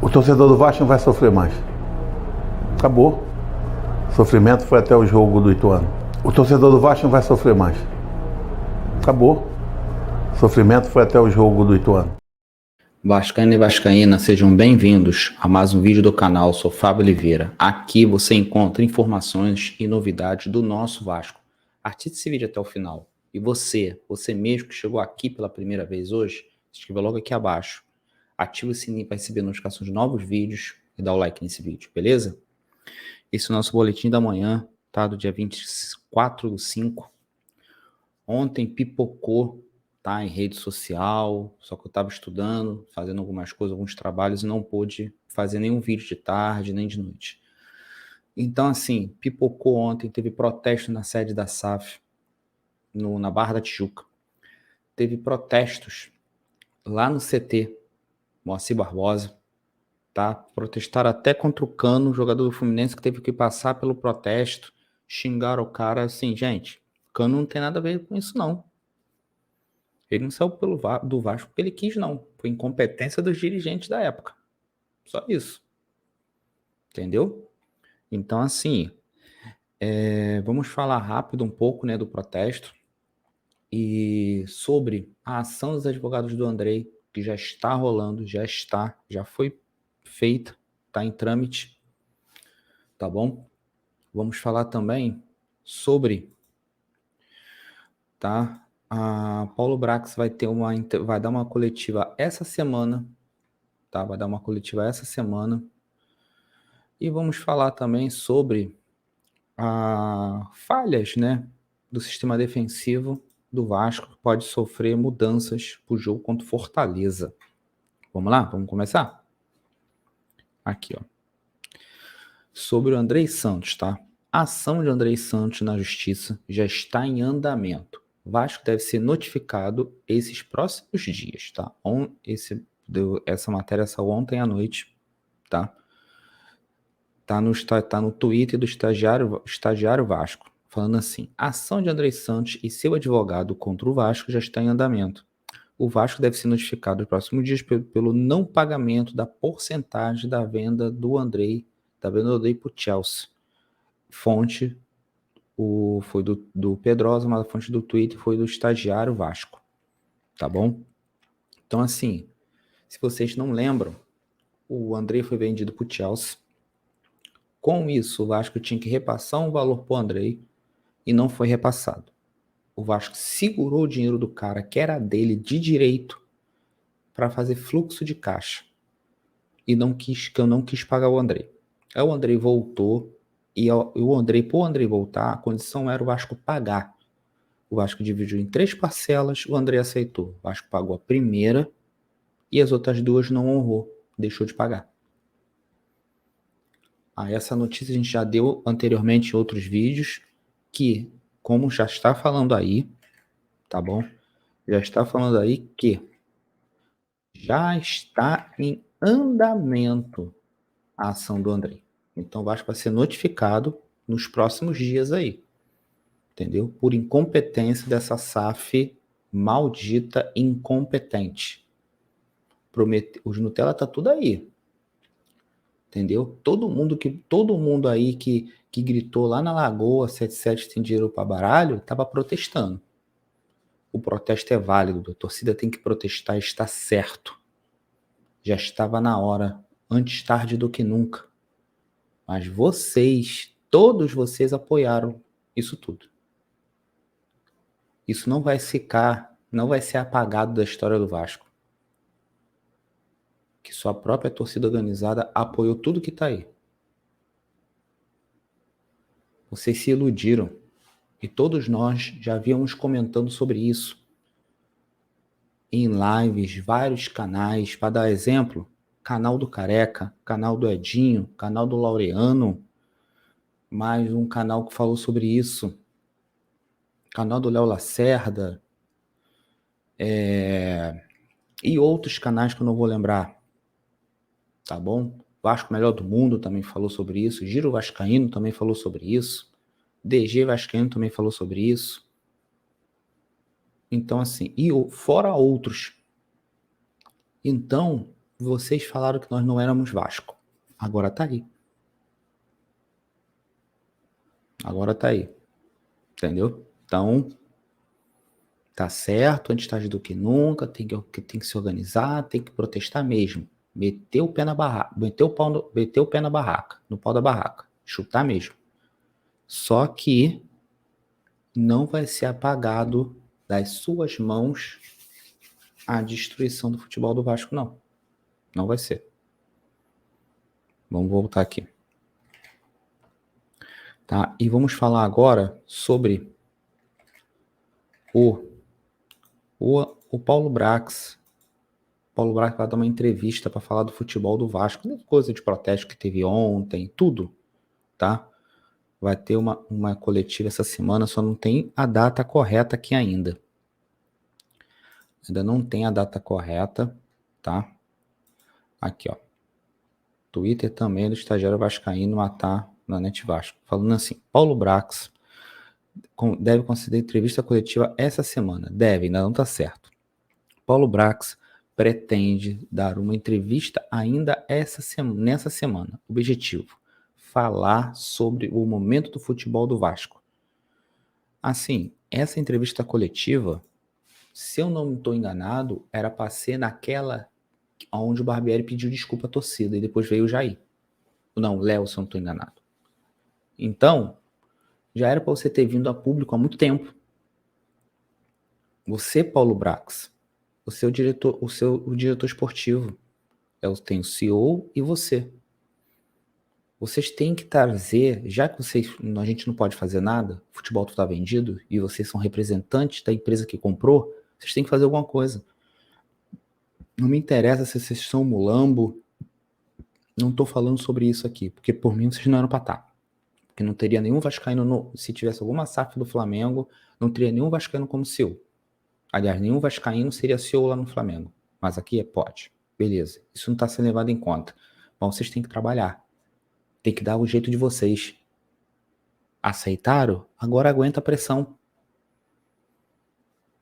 O torcedor do Vasco não vai sofrer mais. Acabou. O sofrimento foi até o jogo do Ituano. O torcedor do Vasco não vai sofrer mais. Acabou. O sofrimento foi até o jogo do Ituano. Vascaíno e Vascaína, sejam bem-vindos a mais um vídeo do canal. Sou Fábio Oliveira. Aqui você encontra informações e novidades do nosso Vasco. Assista esse vídeo até o final. E você mesmo que chegou aqui pela primeira vez hoje, se inscreva logo aqui abaixo. Ative o sininho para receber notificações de novos vídeos e dá o like nesse vídeo, beleza? Esse é o nosso boletim da manhã, tá? Do dia 24/5. Ontem pipocou, tá? Em rede social, só que eu estava estudando, fazendo algumas coisas, alguns trabalhos e não pude fazer nenhum vídeo de tarde, nem de noite. Então, assim, pipocou ontem, teve protesto na sede da SAF, na Barra da Tijuca. Teve protestos lá no CT, Moacir Barbosa, tá? Protestaram até contra o Cano, jogador do Fluminense, que teve que passar pelo protesto, xingaram o cara, assim, gente, Cano não tem nada a ver com isso, não. Ele não saiu do Vasco porque ele quis, não. Foi incompetência dos dirigentes da época. Só isso. Entendeu? Então, assim, vamos falar rápido um pouco, né, do protesto e sobre a ação dos advogados do Andrei, que já está rolando, já foi feita, está em trâmite, tá bom? Vamos falar também sobre, tá? A Paulo Brax vai dar uma coletiva essa semana, tá? Vai dar uma coletiva essa semana. E vamos falar também sobre falhas, né, do sistema defensivo do Vasco, que pode sofrer mudanças para o jogo contra o Fortaleza. Vamos lá? Vamos começar? Aqui, ó. Sobre o Andrei Santos, tá? A ação de Andrei Santos na justiça já está em andamento. O Vasco deve ser notificado esses próximos dias, tá? Essa matéria saiu ontem à noite, tá? Tá no Twitter do estagiário Vasco, falando assim: a ação de Andrei Santos e seu advogado contra o Vasco já está em andamento. O Vasco deve ser notificado nos próximos dias pelo não pagamento da porcentagem da venda do Andrei para o Chelsea. Fonte foi do Pedrosa, mas a fonte do Twitter foi do estagiário Vasco. Tá bom? Então, assim, se vocês não lembram, o Andrei foi vendido para o Chelsea. Com isso, o Vasco tinha que repassar um valor para o Andrei e não foi repassado. O Vasco segurou o dinheiro do cara, que era dele de direito, para fazer fluxo de caixa. E eu não quis pagar o Andrei. Aí o Andrei voltou, e pro Andrei voltar, a condição era o Vasco pagar. O Vasco dividiu em 3 parcelas, o Andrei aceitou. O Vasco pagou a primeira e as outras 2 não honrou, deixou de pagar. Essa notícia a gente já deu anteriormente em outros vídeos, que, como já está falando aí, tá bom? Já está falando aí que já está em andamento a ação do Andrei. Então o Vasco vai ser notificado nos próximos dias aí, entendeu? Por incompetência dessa SAF maldita incompetente. Os Nutella tá tudo aí. Entendeu? Todo mundo aí que gritou lá na Lagoa 77 tem dinheiro para baralho, estava protestando. O protesto é válido, a torcida tem que protestar, está certo. Já estava na hora, antes tarde do que nunca. Mas todos vocês apoiaram isso tudo. Isso não vai ser apagado da história do Vasco. Que sua própria torcida organizada apoiou tudo que está aí. Vocês se iludiram. E todos nós já havíamos comentando sobre isso. Em lives, vários canais. Para dar exemplo, canal do Careca, canal do Edinho, canal do Laureano. Mais um canal que falou sobre isso. Canal do Léo Lacerda. E outros canais que eu não vou lembrar. Tá bom? Vasco Melhor do Mundo também falou sobre isso. Giro Vascaíno também falou sobre isso. DG Vascaíno também falou sobre isso. Então, assim, e fora outros. Então, vocês falaram que nós não éramos Vasco. Agora tá aí. Agora tá aí. Entendeu? Então, tá certo, antes tarde do que nunca, tem que se organizar, tem que protestar mesmo. Meter o pé na barraca, meter o pé na barraca, no pau da barraca. Chutar mesmo. Só que não vai ser apagado das suas mãos a destruição do futebol do Vasco, não. Não vai ser. Vamos voltar aqui. Tá? E vamos falar agora sobre o Paulo Brax. O Paulo Brax vai dar uma entrevista para falar do futebol do Vasco, coisa de protesto que teve ontem, tudo, tá? Vai ter uma coletiva essa semana, só não tem a data correta aqui ainda. Ainda não tem a data correta, tá? Aqui, ó. Twitter também do estagiário vascaíno matar na Net Vasco. Falando assim, Paulo Brax deve conceder entrevista coletiva essa semana. Deve, ainda não tá certo. Paulo Brax pretende dar uma entrevista ainda nessa semana. Objetivo, falar sobre o momento do futebol do Vasco. Assim, essa entrevista coletiva, se eu não estou enganado, era para ser naquela onde o Barbieri pediu desculpa à torcida e depois veio o Jair. Não, o Léo, se eu não estou enganado. Então, já era para você ter vindo a público há muito tempo. Você, Paulo Brax, você é o diretor esportivo. Tem o CEO e você. Vocês têm que trazer, já que a gente não pode fazer nada, o futebol está vendido e vocês são representantes da empresa que comprou, vocês têm que fazer alguma coisa. Não me interessa se vocês são mulambo, não estou falando sobre isso aqui, porque por mim vocês não eram para estar. Porque não teria nenhum vascaíno, se tivesse alguma SAF do Flamengo, não teria nenhum vascaíno como CEO. Aliás, nenhum vascaíno seria CEO lá no Flamengo. Mas aqui pode. Beleza. Isso não está sendo levado em conta. Bom, vocês têm que trabalhar. Tem que dar o jeito de vocês. Aceitaram? Agora aguenta a pressão.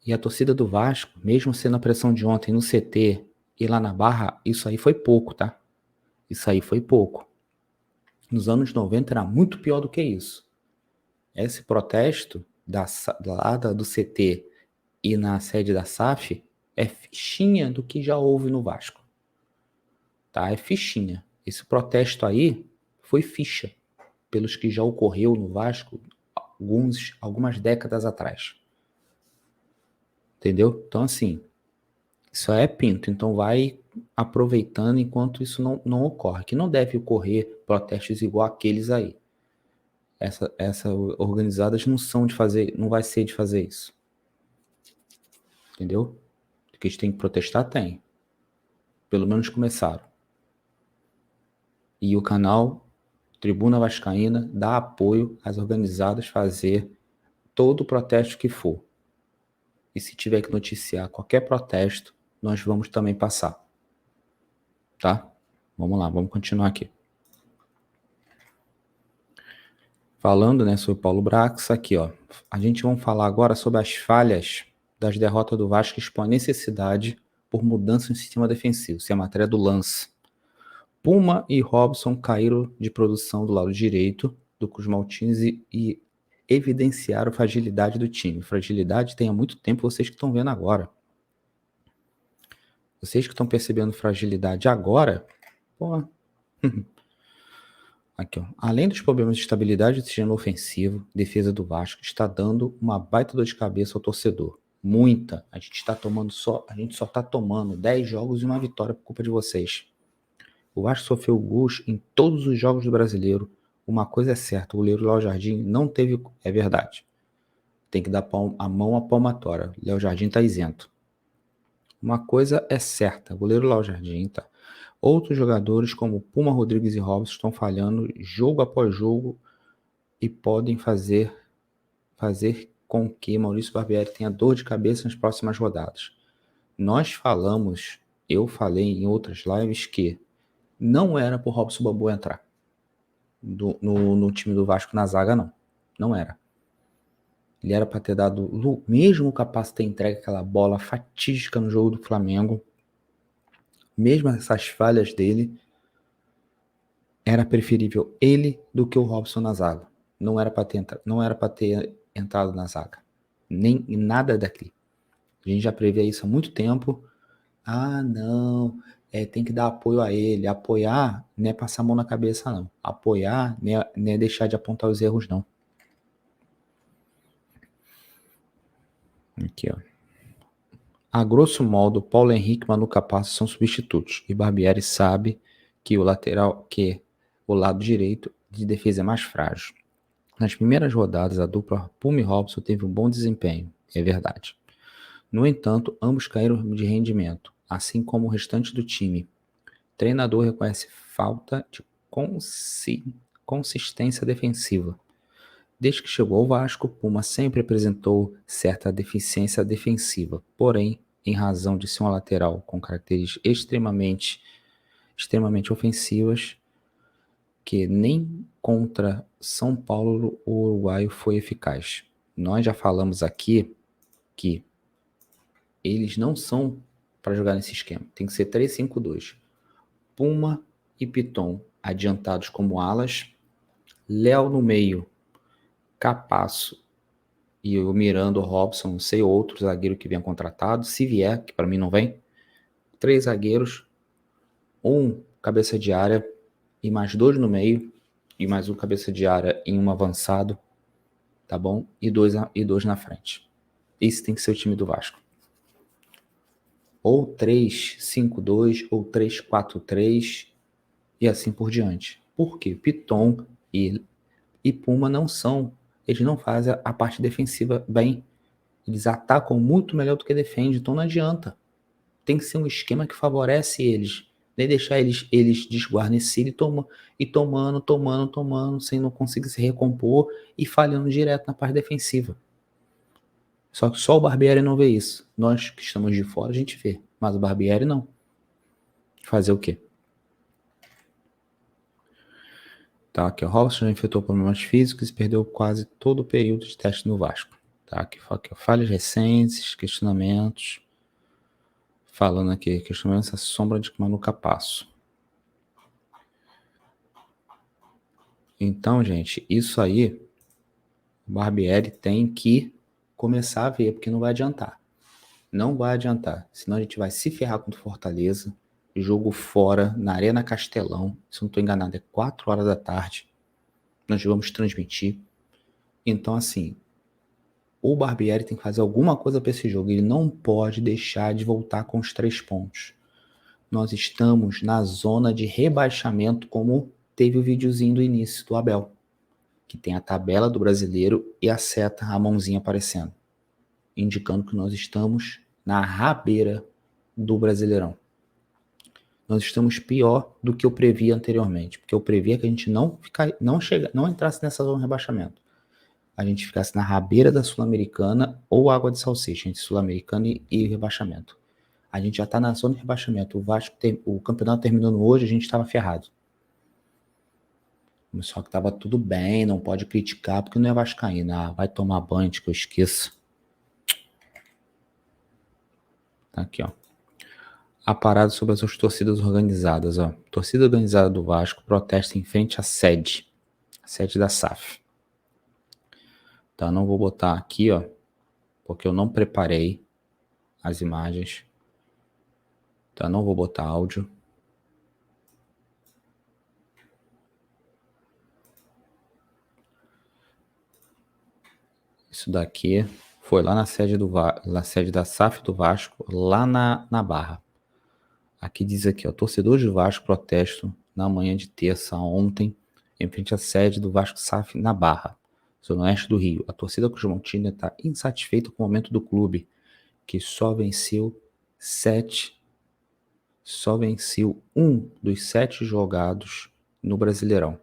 E a torcida do Vasco, mesmo sendo a pressão de ontem no CT e lá na Barra, isso aí foi pouco, tá? Isso aí foi pouco. Nos anos 90 era muito pior do que isso. Esse protesto lá do CT e na sede da SAF é fichinha do que já houve no Vasco. Tá? É fichinha. Esse protesto aí foi ficha pelos que já ocorreu no Vasco algumas décadas atrás. Entendeu? Então, assim, isso é pinto. Então, vai aproveitando enquanto isso não ocorre. Que não deve ocorrer protestos igual aqueles aí. Essas organizadas não vai ser de fazer isso. Entendeu? Que eles têm que protestar, tem. Pelo menos começaram. E o canal Tribuna Vascaína dá apoio às organizadas fazer todo o protesto que for. E se tiver que noticiar qualquer protesto, nós vamos também passar. Tá? Vamos lá, vamos continuar aqui. Falando, né, sobre o Paulo Brax, aqui, ó. A gente vai falar agora sobre as falhas das derrotas do Vasco que expõe a necessidade por mudança no sistema defensivo. Isso é a matéria do Lance. Puma e Robson caíram de produção do lado direito do Cruz Maltins e evidenciaram a fragilidade do time. Fragilidade tem há muito tempo, vocês que estão vendo agora. Vocês que estão percebendo fragilidade agora, pô. Aqui, ó. Além dos problemas de estabilidade do sistema ofensivo, defesa do Vasco está dando uma baita dor de cabeça ao torcedor. Muita. A gente só está tomando 10 jogos e uma vitória por culpa de vocês. O Vasco sofreu gols em todos os jogos do Brasileiro. Uma coisa é certa, o goleiro Léo Jardim não teve... É verdade. Tem que dar a mão à palmatória. Léo Jardim está isento. Uma coisa é certa, o goleiro Léo Jardim tá. Outros jogadores como Puma, Rodrigues e Robson estão falhando jogo após jogo e podem fazer com que Maurício Barbieri tenha dor de cabeça nas próximas rodadas. Eu falei em outras lives que não era pro Robson Bambu entrar no time do Vasco na zaga, não. Não era. Ele era para ter dado, mesmo capaz de ter entregue aquela bola fatídica no jogo do Flamengo, mesmo essas falhas dele, era preferível ele do que o Robson na zaga. Não era para ter entrado na zaga. Nem nada daqui. A gente já previa isso há muito tempo. Ah, não, tem que dar apoio a ele. Apoiar não é passar a mão na cabeça, não. Apoiar não é deixar de apontar os erros, não. Aqui, ó. A grosso modo, Paulo Henrique e Manu Capazzo são substitutos. E Barbieri sabe que o lado direito de defesa é mais frágil. Nas primeiras rodadas, a dupla Puma e Robson teve um bom desempenho, é verdade. No entanto, ambos caíram de rendimento, assim como o restante do time. O treinador reconhece falta de consistência defensiva. Desde que chegou ao Vasco, Puma sempre apresentou certa deficiência defensiva. Porém, em razão de ser um lateral com características extremamente ofensivas, que nem contra São Paulo o uruguaio foi eficaz. Nós já falamos aqui que eles não são para jogar nesse esquema. Tem que ser 3-5-2. Puma e Piton adiantados como alas, Léo no meio, Capasso e o Miranda, o Robson, não sei, outro zagueiro que venha contratado, se vier, que para mim não vem, 3 zagueiros, um cabeça de área e mais 2 no meio, e mais um cabeça de área em um avançado, tá bom? E dois na frente. Esse tem que ser o time do Vasco. Ou 3-5-2, ou 3-4-3, e assim por diante. Por quê? Piton e Puma não são, eles não fazem a parte defensiva bem. Eles atacam muito melhor do que defendem, então não adianta. Tem que ser um esquema que favorece eles. Nem deixar eles desguarnecerem e tomando, sem não conseguir se recompor e falhando direto na parte defensiva. Só que só o Barbieri não vê isso. Nós que estamos de fora, a gente vê. Mas o Barbieri não. Fazer o quê? Tá, aqui, o Robson já enfrentou problemas físicos e perdeu quase todo o período de teste no Vasco. Tá, aqui, falhas recentes, questionamentos. Falando aqui, questionamentos a sombra de Manu Capazzo. Então, gente, isso aí, o Barbieri tem que começar a ver, porque não vai adiantar. Não vai adiantar. Senão a gente vai se ferrar contra o Fortaleza. Jogo fora, na Arena Castelão. Se não estou enganado, é 4 horas da tarde. Nós vamos transmitir. Então, assim, o Barbieri tem que fazer alguma coisa para esse jogo. Ele não pode deixar de voltar com os 3 pontos. Nós estamos na zona de rebaixamento, como teve o videozinho do início do Abel, que tem a tabela do brasileiro e a seta, a mãozinha aparecendo, indicando que nós estamos na rabeira do Brasileirão. Nós estamos pior do que eu previa anteriormente, porque eu previa que a gente não entrasse nessa zona de rebaixamento. A gente ficasse na rabeira da Sul-Americana ou água de salsicha, entre Sul-Americana e rebaixamento. A gente já está na zona de rebaixamento. O Vasco, o campeonato terminando hoje, a gente estava ferrado. Só que estava tudo bem, não pode criticar, porque não é vascaíno. Ah, vai tomar banho, que eu esqueço. Tá aqui, ó. A parada sobre as torcidas organizadas, ó. Torcida organizada do Vasco protesta em frente à sede. A sede da SAF. Tá, não vou botar aqui, ó, porque eu não preparei as imagens. Tá, não vou botar áudio. Isso daqui foi lá na sede da SAF do Vasco, lá na Barra. Aqui diz aqui, ó, torcedores do Vasco protestam na manhã de terça ontem em frente à sede do Vasco SAF na Barra, zona oeste do Rio. A torcida cruzmontina está insatisfeita com o momento do clube, que só venceu um dos 7 jogados no Brasileirão.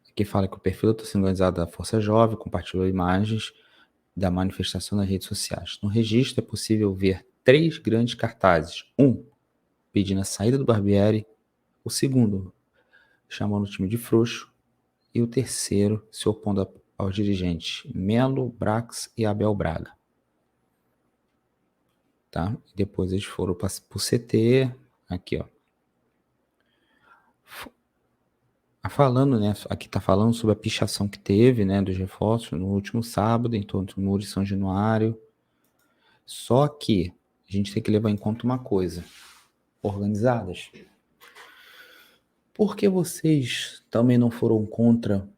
Aqui fala que o perfil da torcida organizada da Força Jovem compartilhou imagens da manifestação nas redes sociais. No registro é possível ver 3 grandes cartazes. Um pedindo a saída do Barbieri, o segundo chamando o time de frouxo e o terceiro se opondo aos dirigentes Melo, Brax e Abel Braga. tá? E depois eles foram para o CT, aqui, ó. Falando, né? Aqui tá falando sobre a pichação que teve, né? Dos reforços no último sábado, em torno do Muro de São Januário. Só que a gente tem que levar em conta uma coisa. Organizadas. Por que vocês também não foram contra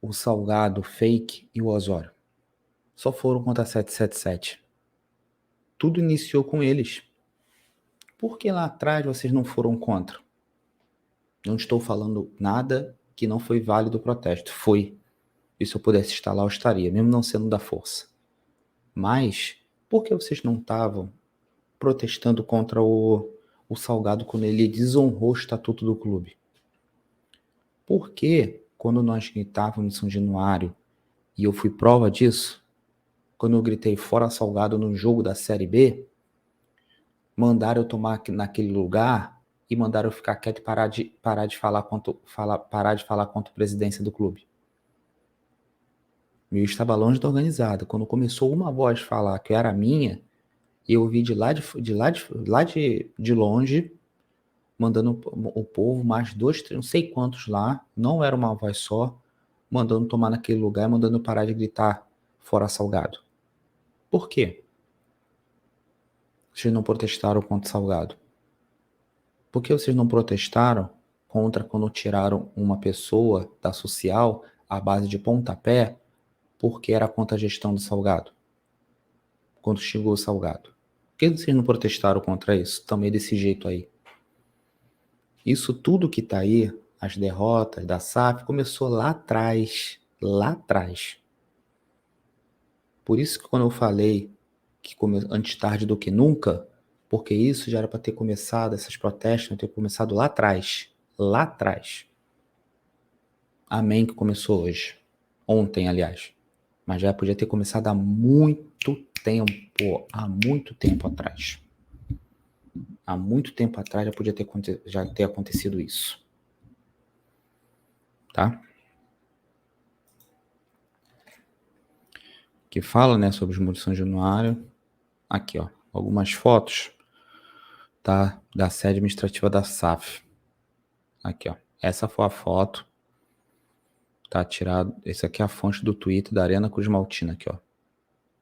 o Salgado Fake e o Osório? Só foram contra a 777. Tudo iniciou com eles. Por que lá atrás vocês não foram contra? Não estou falando nada que não foi válido o protesto. Foi. E se eu pudesse estar lá, eu estaria, mesmo não sendo da força. Mas, por que vocês não estavam protestando contra o Salgado quando ele desonrou o estatuto do clube? Por que, quando nós gritávamos em São Januário, e eu fui prova disso, quando eu gritei fora Salgado no jogo da Série B, mandaram eu tomar naquele lugar e mandaram eu ficar quieto e parar de falar contra a presidência do clube. Eu estava longe da organizada. Quando começou uma voz falar que era minha, eu ouvi de longe, mandando o povo, mais 2, 3, não sei quantos lá, não era uma voz só, mandando tomar naquele lugar, mandando parar de gritar fora Salgado. Por quê? Vocês não protestaram contra Salgado? Por que vocês não protestaram contra quando tiraram uma pessoa da social à base de pontapé porque era contra a gestão do Salgado? Quando chegou o Salgado. Por que vocês não protestaram contra isso? Também desse jeito aí. Isso tudo que tá aí, as derrotas da SAF, começou lá atrás. Lá atrás. Por isso que quando eu falei que antes tarde do que nunca, porque isso já era para ter começado, esses protestos não ter começado lá atrás. Lá atrás. Amém que começou hoje. Ontem, aliás. Mas já podia ter começado há muito tempo atrás. Há muito tempo atrás já podia ter acontecido isso. Tá? Que fala, né, sobre os muros de São Januário. Aqui, ó, algumas fotos, tá, da sede administrativa da SAF. Aqui, ó, essa foi a foto, tá tirado, esse aqui é a fonte do Twitter da Arena Cruz Maltina, aqui, ó.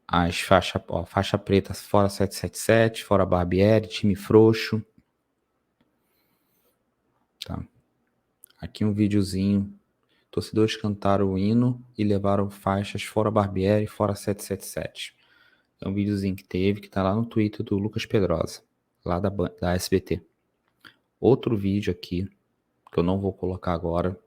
As faixa preta fora 777, fora Barbieri, time frouxo. Tá. Aqui um videozinho. Torcedores cantaram o hino e levaram faixas fora Barbieri, fora 777. É um videozinho que teve, que tá lá no Twitter do Lucas Pedrosa, lá da SBT. Outro vídeo aqui, que eu não vou colocar agora,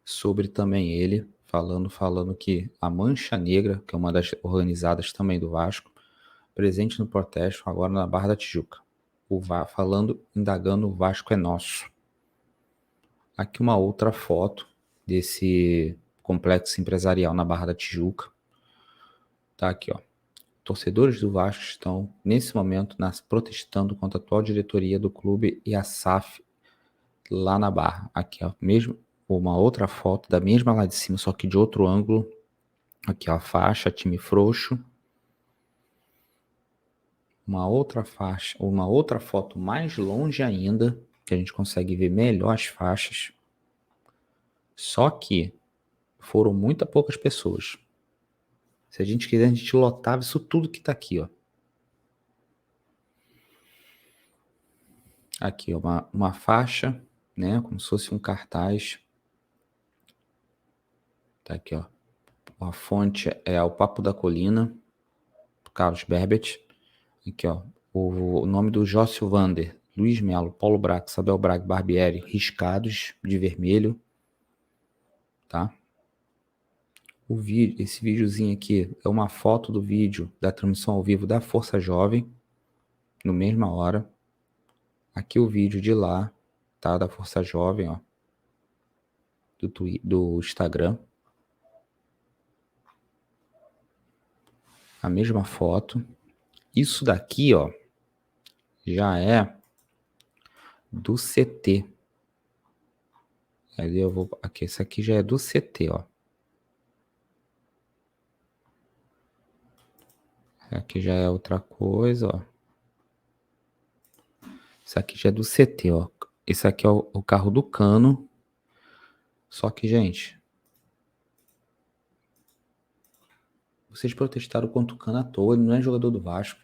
sobre também ele, falando que a Mancha Negra, que é uma das organizadas também do Vasco, presente no protesto agora na Barra da Tijuca. Indagando o Vasco é nosso. Aqui uma outra foto desse complexo empresarial na Barra da Tijuca. Tá aqui, ó. Torcedores do Vasco estão, nesse momento, protestando contra a atual diretoria do clube e a SAF lá na Barra. Aqui, ó, mesmo uma outra foto da mesma lá de cima, só que de outro ângulo. Aqui, ó, a faixa, time frouxo. Uma outra faixa, uma outra foto mais longe ainda, que a gente consegue ver melhor as faixas. Só que foram muito poucas pessoas. Se a gente quiser, a gente lotava isso tudo que tá aqui, ó. Aqui, ó, uma faixa, né, como se fosse um cartaz. Tá aqui, ó. A fonte é o Papo da Colina, Carlos Berbet. Aqui, ó, o nome do Jócio Vander, Luiz Melo, Paulo Braga, Isabel Braga, Barbieri, riscados de vermelho, tá? Esse videozinho aqui é uma foto do vídeo da transmissão ao vivo da Força Jovem, no mesma hora. Aqui o vídeo de lá, tá? Da Força Jovem, ó, do Instagram. A mesma foto. Isso daqui, ó, já é do CT. Aí eu vou aqui, esse aqui já é do CT, ó. Aqui já é outra coisa, ó. Isso aqui já é do CT, ó. Esse aqui é o carro do Cano. Só que, gente, vocês protestaram contra o Cano à toa, ele não é jogador do Vasco.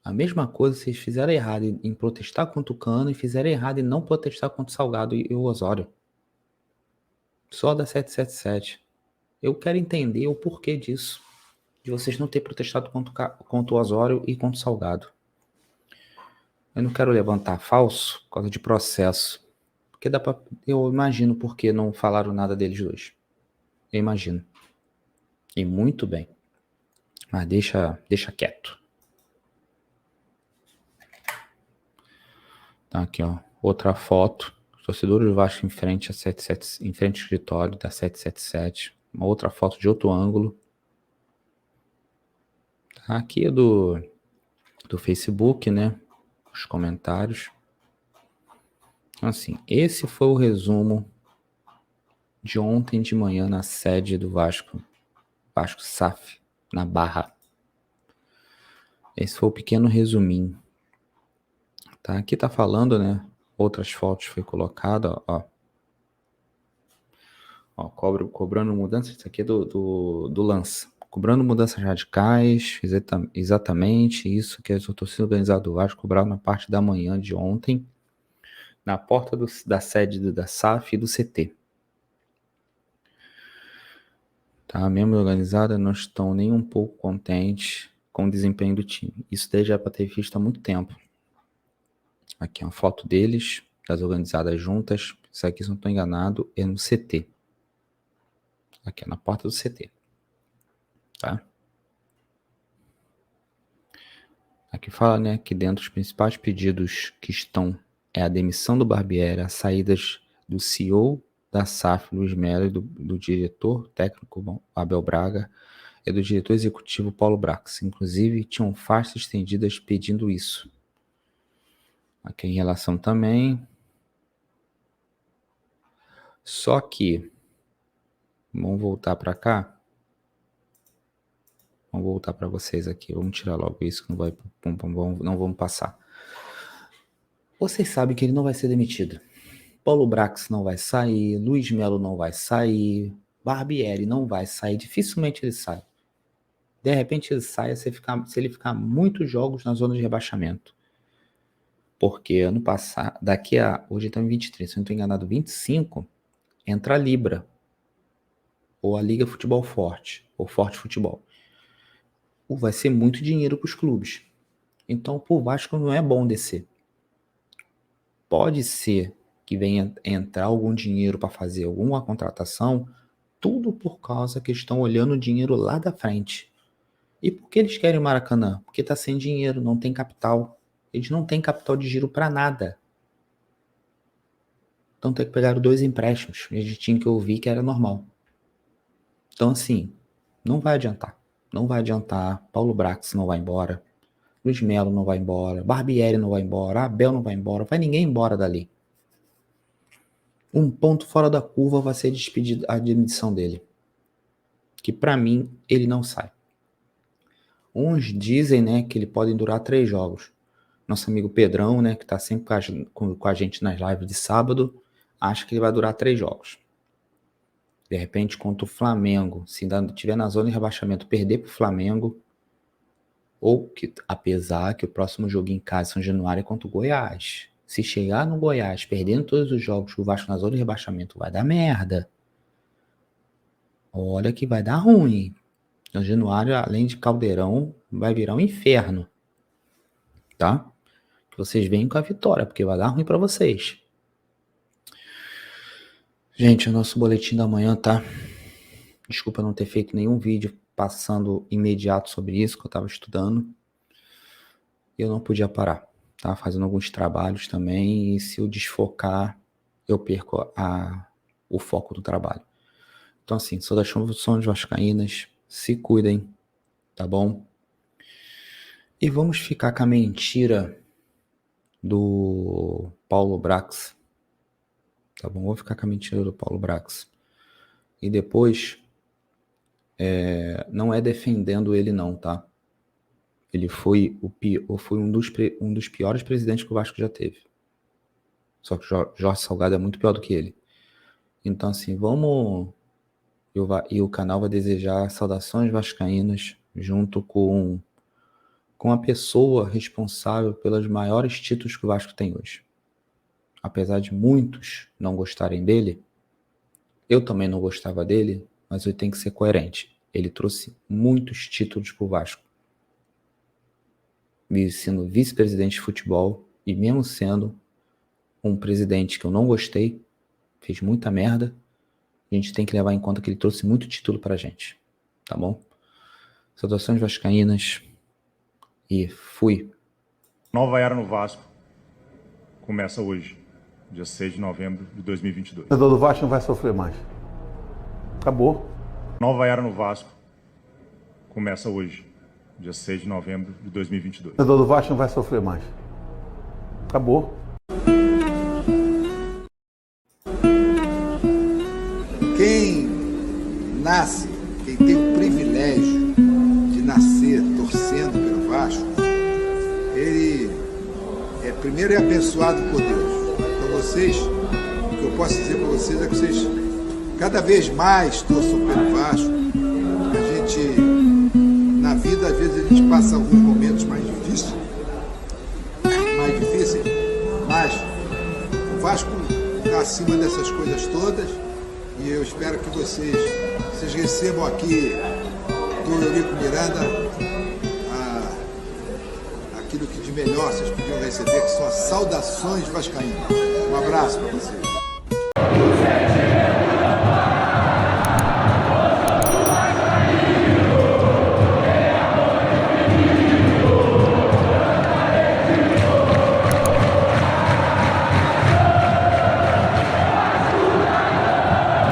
A mesma coisa, vocês fizeram errado em protestar contra o Cano e fizeram errado em não protestar contra o Salgado e o Osório. Só da 777. Eu quero entender o porquê disso. De vocês não terem protestado contra o Osório e contra o Salgado. Eu não quero levantar falso por causa de processo. Porque eu imagino por que não falaram nada deles dois. Eu imagino. E muito bem. Mas deixa quieto. Tá aqui, ó. Outra foto. Torcedores do Vasco em frente em frente ao escritório da 777. Uma outra foto de outro ângulo. Tá, aqui é do Facebook, né? Os comentários. Assim, esse foi o resumo de ontem de manhã na sede do Vasco SAF, na Barra. Esse foi o pequeno resuminho. Tá, aqui tá falando, né? Outras fotos foi colocada, ó. Ó, cobrando mudanças, isso aqui é do Lança. Cobrando mudanças radicais, exatamente isso que a torcida organizada do Vasco cobraram na parte da manhã de ontem, na porta da sede da SAF e do CT. Tá? A membros organizada não estão nem um pouco contentes com o desempenho do time. Isso daí já é para ter visto há muito tempo. Aqui é uma foto deles, das organizadas juntas. Isso aqui, se não estou enganado, é no CT. Aqui é na porta do CT. Tá? Aqui fala, né, que dentro dos principais pedidos que estão é a demissão do Barbieri, as saídas do CEO da SAF, Luiz Melo, e do diretor técnico Abel Braga e do diretor executivo Paulo Brax. Inclusive, tinham faixas estendidas pedindo isso. Aqui em relação também. Só que, vamos voltar para cá. Vamos voltar para vocês aqui. Vamos tirar logo isso que não vamos passar. Vocês sabem que ele não vai ser demitido. Paulo Brax não vai sair, Luiz Melo não vai sair, Barbieri não vai sair, dificilmente ele sai. De repente ele sai se ele ficar muitos jogos na zona de rebaixamento. Porque ano passado, hoje estamos em 23, se eu não estou enganado, 25, entra a Libra, ou a Liga Futebol Forte, ou Forte Futebol. Vai ser muito dinheiro para os clubes. Então, pro Vasco não é bom descer. Pode ser que venha entrar algum dinheiro para fazer alguma contratação, tudo por causa que estão olhando o dinheiro lá da frente. E por que eles querem o Maracanã? Porque está sem dinheiro, não tem capital. Eles não têm capital de giro para nada. Então tem que pegar 2 empréstimos. A gente tinha que ouvir que era normal. Então assim, não vai adiantar. Não vai adiantar. Paulo Brax não vai embora. Luiz Melo não vai embora. Barbieri não vai embora. Abel não vai embora. Vai ninguém embora dali. Um ponto fora da curva vai ser a demissão dele. Que para mim, ele não sai. Uns dizem, né, que ele pode durar 3 jogos. Nosso amigo Pedrão, né, que está sempre com a gente nas lives de sábado, acha que ele vai durar 3 jogos. De repente, contra o Flamengo, se ainda estiver na zona de rebaixamento, perder para o Flamengo, ou que, apesar que o próximo jogo em casa, São Januário, é contra o Goiás. Se chegar no Goiás, perdendo todos os jogos que o Vasco na zona de rebaixamento, vai dar merda. Olha que vai dar ruim. São Januário, além de caldeirão, vai virar um inferno. Tá? Que vocês venham com a vitória, porque vai dar ruim para vocês. Gente, o nosso boletim da manhã, tá? Desculpa não ter feito nenhum vídeo passando imediato sobre isso, que eu estava estudando. Eu não podia parar. Tá? Fazendo alguns trabalhos também, e se eu desfocar, eu perco o foco do trabalho. Então assim, saudações vascaínas, se cuidem, tá bom? E vamos ficar com a mentira do Paulo Brax, tá bom? Vou ficar com a mentira do Paulo Brax. E depois Não é defendendo ele não, tá? Ele foi um dos piores presidentes que o Vasco já teve. Só que o Jorge Salgado é muito pior do que ele. Então, assim, vamos... E o canal vai desejar saudações vascaínas junto com a pessoa responsável pelos maiores títulos que o Vasco tem hoje. Apesar de muitos não gostarem dele, eu também não gostava dele, mas eu tenho que ser coerente. Ele trouxe muitos títulos para o Vasco. Sendo vice-presidente de futebol e mesmo sendo um presidente que eu não gostei, fez muita merda, a gente tem que levar em conta que ele trouxe muito título pra gente, tá bom? Saudações vascaínas e fui. Nova era no Vasco começa hoje, dia 6 de novembro de 2022. O torcedor do Vasco não vai sofrer mais. Acabou. Nova era no Vasco começa hoje, dia 6 de novembro de 2022. O torcedor do Vasco não vai sofrer mais. Acabou. Quem nasce, quem tem o privilégio de nascer torcendo pelo Vasco, ele primeiro é abençoado por Deus. Então vocês, o que eu posso dizer para vocês é que vocês cada vez mais torçam pelo Vasco. A gente, na vida, às vezes a gente passa alguns momentos mais difíceis, mas o Vasco está acima dessas coisas todas. E eu espero que vocês recebam aqui do Eurico Miranda aquilo que de melhor vocês podiam receber, que são as saudações vascaínas. Um abraço para vocês.